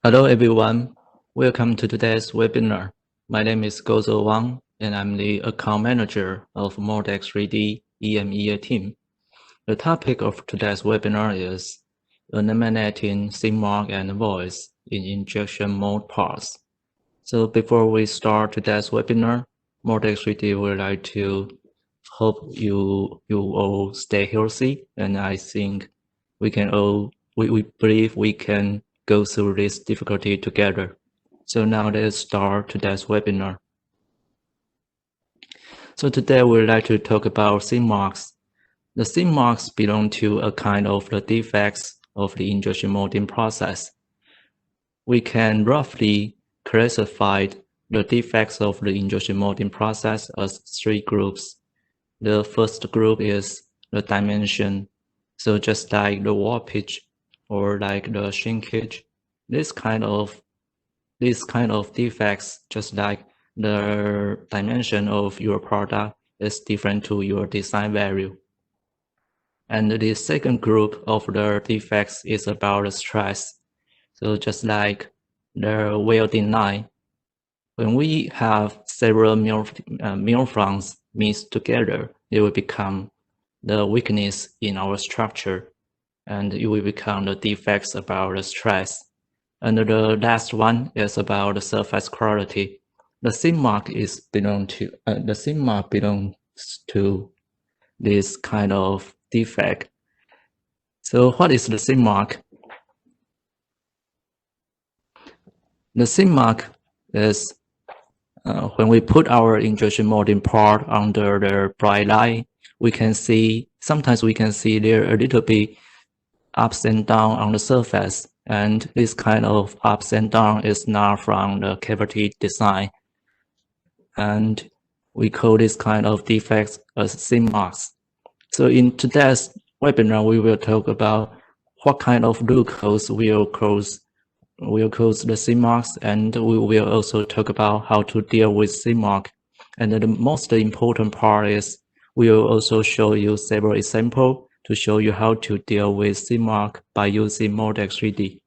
Hello everyone, welcome to today's webinar. My name is Gozo Wang and I'm the account manager of Mordex 3D EMEA team. The topic of today's webinar is eliminating CMOC and voice in injection mold parts. So before we start today's webinar, Mordex 3D would like to hope you all stay healthy, and I think we believe we can go through this difficulty together. So now let's start today's webinar. So today we'd like to talk about CMOCs. The CMOCs belong to a kind of the defects of the injection molding process. We can roughly classify the defects of the injection molding process as three groups. The first group is the dimension. So just like the warpage or like the shrinkage, this kind of defects, just like the dimension of your product is different to your design value. And the second group of the defects is about the stress. So just like the welding line, when we have several mirror fronts mixed together, it will become the weakness in our structure, and it will become the defects about the stress. And the last one is about the surface quality. The CMOC belongs to this kind of defect. So what is the CMOC? The CMOC is when we put our injection molding part under the bright light, sometimes we can see there a little bit ups and down on the surface, and this kind of ups and down is not from the cavity design, and we call this kind of defects as CMOCs. So in today's webinar, we will talk about what kind of root cause will cause the CMOCs, and we will also talk about how to deal with CMOC. And the most important part is we will also show you several examples to show you how to deal with CMOC by using Mordex 3D.